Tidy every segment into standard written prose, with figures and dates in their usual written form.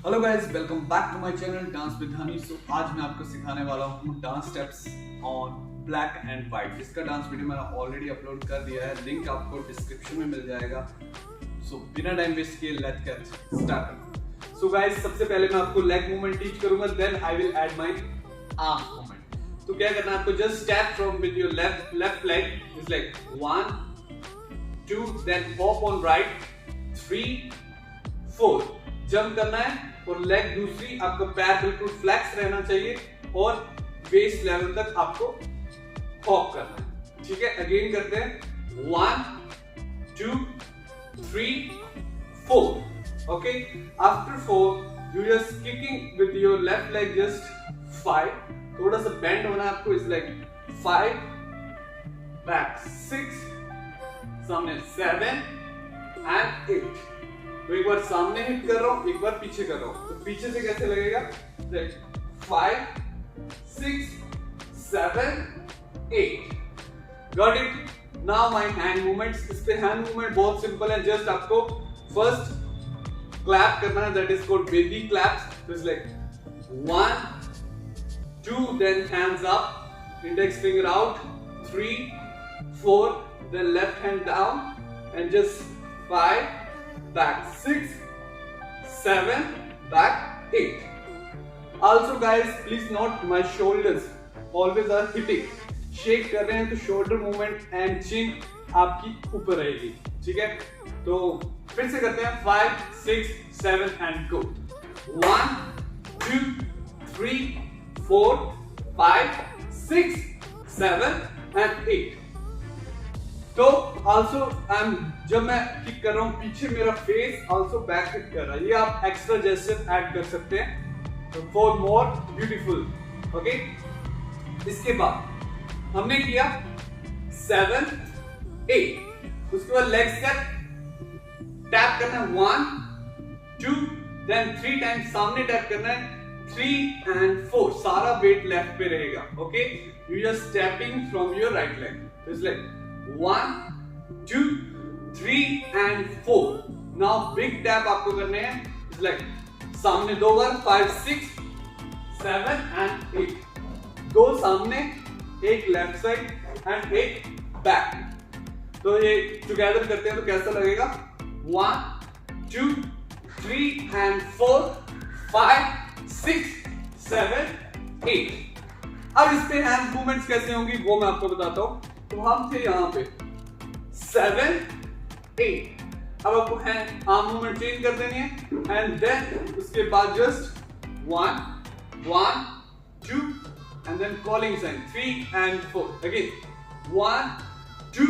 Hello guys, welcome back to my channel dance with Honey. So आज मैं आपको सिखाने वाला हूँ dance steps on black and white. इसका डांस वीडियो मैंने ऑलरेडी अपलोड कर दिया है, लिंक आपको डिस्क्रिप्शन में मिल जाएगा। सो बिना टाइम वेस्ट किए let's get started. So guys, सबसे पहले मैं आपको लेग मूवमेंट टीच करूंगा, then I will add my arm movement. तो क्या करना है आपको, just step from with your left leg is like 1 2, then hop on right 3 4, jump करना है और लेग दूसरी, आपका पैर बिल्कुल फ्लेक्स रहना चाहिए और वेस्ट लेवल तक आपको हॉप करना है। ठीक है, अगेन करते हैं 1 2 3 4। Okay, after 4 you just kicking with your left leg just 5, थोड़ा सा बेंड होना है आपको, इज लाइक 5 बैक 6, सामने 7 एंड 8। तो एक बार सामने हिट कर रहा हूं, एक बार पीछे कर रहा हूं। तो पीछे से कैसे लगेगा, 5 6 7 8। Got it. Now my hand movements. इस पे हैंड मूवमेंट बहुत सिंपल है, जस्ट आपको फर्स्ट क्लैप करना है, that is called baby claps. तो it's like 1 2, then hands up, index finger out, 3 4, then left hand down and just 5 back 6 7 back 8। also guys, please note my shoulders always are hitting, shake कर रहे हैं तो shoulder movement and chin आपकी ऊपर रहेगी। ठीक है, तो फिर से करते हैं 5 6 7 एंड गो। 1 2 3 4 5 6 7 एंड 8। तो आल्सो जब मैं किक कर रहा हूं, पीछे मेरा फेस आल्सो बैक हिट कर रहा है। ये आप एक्स्ट्रा जेस्चर ऐड कर सकते हैं तो फॉर मोर ब्यूटीफुल। ओके, इसके बाद हमने किया 7 8, उसके बाद लेग स्टेप टैप करना है 1 2, देन 3 टाइम्स सामने टैप करना है 3 एंड 4, सारा वेट लेफ्ट पे रहेगा। Okay, you just stepping from your right leg. तो it's like 1 2 3 and 4। Now big tap आपको करने हैं, इट्स लाइक सामने 2 बार 5 6 7 एंड 8, 2 सामने, एक लेफ्ट साइड एंड एक बैक। तो ये टुगेदर करते हैं तो कैसा लगेगा, 1 2 3 एंड 4 5 6 7 8। अब इस पे हैंड मूवमेंट्स कैसे होंगी वो मैं आपको बताता हूं। तो हम थे यहाँ पे 7 8, अब आपको हैंड आर्म मूवमेंट चेंज कर देनी है एंड देन उसके बाद just 1 1 2 and then calling sign 3 and 4। Again 1 2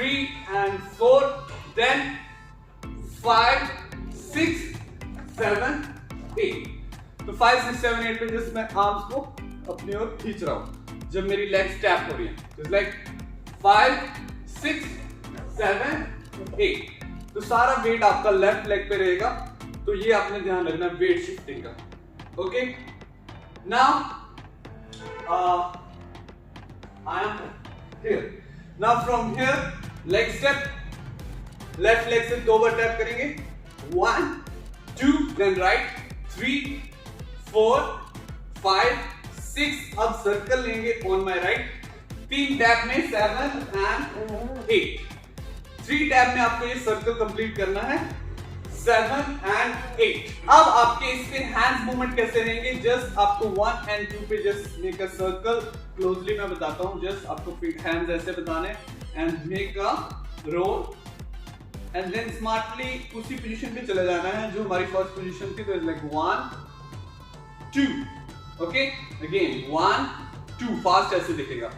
3 and 4, then 5 6 7 8। तो 5 6 7 8 पे जस्ट मैं आर्म्स को अपनी ओर खींच रहा हूं जब मेरी लेग्स टैप हो रही हैं। Just like 5 6 7 8। तो सारा वेट आपका लेफ्ट लेग पे रहेगा, तो ये आपने ध्यान रखना वेट शिफ्टिंग का। Okay, now I am here. Now from here leg step, left leg से 2 बार टैप करेंगे, 1 2, देन राइट 3 4 5 6। अब सर्कल लेंगे ऑन माय राइट, 3 टैप में 7 एंड 8, 3 टैप में आपको ये सर्कल कंप्लीट करना है 7 एंड 8। अब आपके इस पे हैंड्स मूवमेंट कैसे रहेंगे, जस्ट आपको 1 एंड 2 पे just make a circle. Closely मैं बताता हूं, जस्ट आपको हैंड्स ऐसे बताने and make a roll and then smartly उसी पोजीशन पे चले जाना है जो हमारी फर्स्ट पोजीशन थी। तो लाइक 1 2, ओके, अगेन 1 2, फास्ट ऐसे दिखेगा।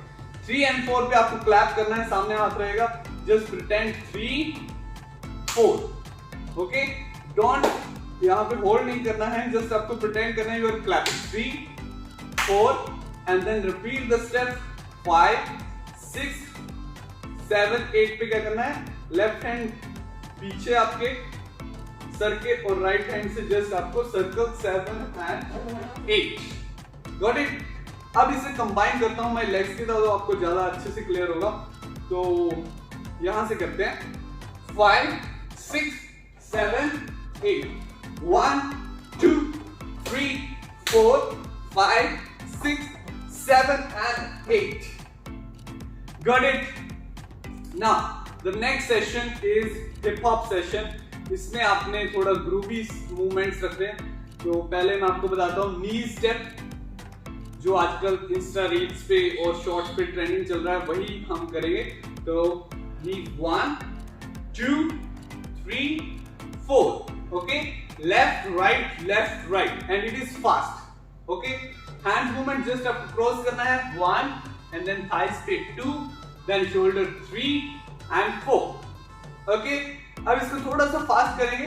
3 एंड 4 पे आपको क्लैप करना है, सामने हाथ रहेगा, जस्ट प्रिटेंड 3 4। ओके, डोंट यहां पे होल्ड नहीं करना है, जस्ट आपको प्रिटेंड करना है you are clapping 3 4 and then repeat the step 5 6 7 8 पे क्या करना है, लेफ्ट हैंड पीछे आपके सर के और राइट हैंड से जस्ट आपको सर्कल 7 एंड 8। Got it. अब इसे कंबाइन करता हूं मैं लेग्स के साथ, तो आपको ज्यादा अच्छे से क्लियर होगा। तो यहां से करते हैं 5 6 7 8, 1 2, 3, 4, 5, 6, 7 and 8. Got it? Now the next session is hip hop session. इसमें आपने थोड़ा ग्रूवी मूवमेंट्स रखने हैं. तो पहले मैं आपको बताता हूँ नी स्टेप, जो आजकल इंस्टा रील्स पे और शॉर्ट्स पे ट्रेंडिंग चल रहा है, वही हम करेंगे. तो नी 1, 2, 3, 4. Okay, left right and it is fast. Okay, hand movement just आपको क्रॉस करना है 1 एंड देन थाइस पे 2, देन शोल्डर 3 एंड 4. ओके, अब इसको थोड़ा सा फास्ट करेंगे.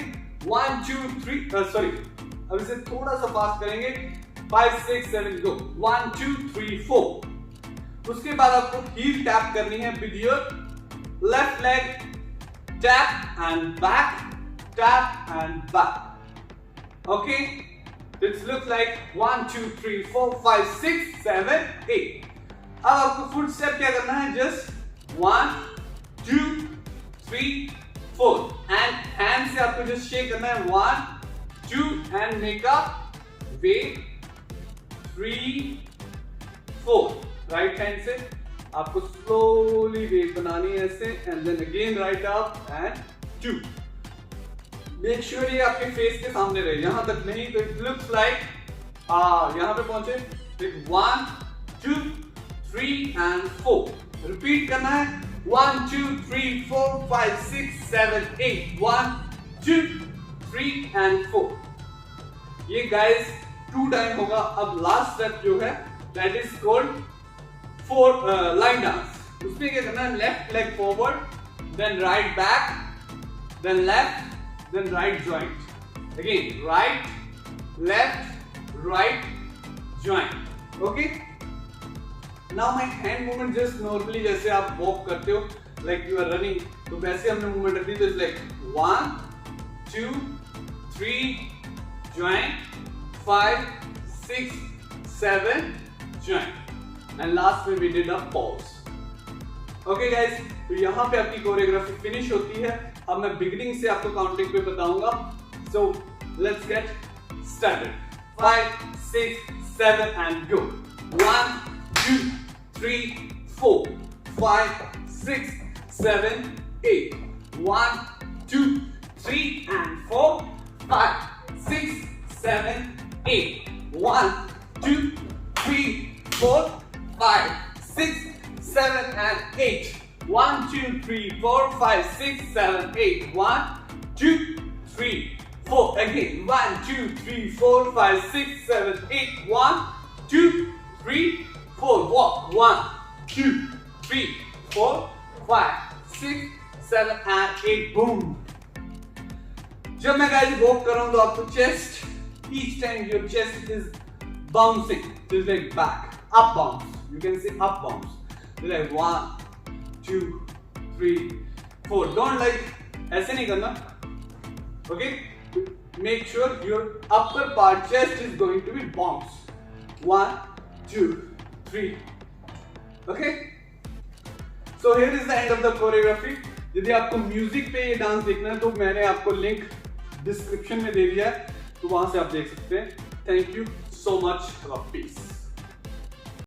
1, 2, 3 सॉरी, अब इसे थोड़ा सा फास्ट करेंगे. 5, 6, 7 गो. 1, 2, 3, 4. उसके बाद आपको हील टैप करनी है with your left leg. Tap and back, tap and back. Okay, this looks like 1, 2, 3, 4, 5, 6, 7, 8. अब आपको फुट स्टेप क्या करना है? जस्ट 1, 2, 3, 4 एंड हैंड से आपको जस्ट शेक करना है. 1, 2 and make a way. 3, 4. Right hand से आपको स्लोली वेव बनानी है ऐसे and then again right up and 2. Make sure ये आपके फेस के सामने रहे, यहां तक नहीं. तो इट लुक्स लाइक यहां पे पहुंचे. 1, 2, 3 एंड 4. रिपीट करना है. 1, 2, 3, 4, 5, 6, 7, 8. 1, 2, 3 एंड 4. ये गाइस 2 टाइम होगा. अब लास्ट स्टेप जो है that is called line dance. उसमें क्या करना है? Left leg forward, then right back, then left, then right joint. Again right left right joint. Okay, now my hand movement just normally जैसे आप वॉक करते हो लाइक यू आर रनिंग, तो वैसे हमने मूवमेंट रखी. तो it's like 1, 2, 3 joint, 5, 6, 7 joint and last में we did a pause. Okay guys, तो यहां पे आपकी कोरियोग्राफी फिनिश होती है. अब मैं बिगिनिंग से आपको काउंटिंग पे बताऊंगा. So let's get started. 5, 6, 7 and go. 1, 2, 3, 4, 5, 6, 7, 8. 1, 2, 3 and 4, 5, 6, 7, 8. 1, 2, 3, 4, 5, 6, 7 and 8. 1, 2, 3, 4, 5, 6, 7, 8. 1, 2, 3, 4. Again. 1, 2, 3, 4, 5, 6, 7, 8. 1, 2, 3, 4. Walk. 1, 2, 3, 4, 5, 6, 7 and 8. Boom. जब मैं गाइस वॉक कर रहा हूं तो आपको chest, each time your chest is bouncing, just like back, up bounce. You can say up bounce. Like 1, 2, 3, 4. Don't like ऐसे नहीं करना. Okay? Make sure your upper part chest is going to be bounce. 1, 2, 3. Okay? So here is the end of the choreography. यदि आपको music पे ये dance देखना है तो मैंने आपको लिंक डिस्क्रिप्शन में दे दिया है, तो वहां से आप देख सकते हैं. Thank you so much. Have a piece.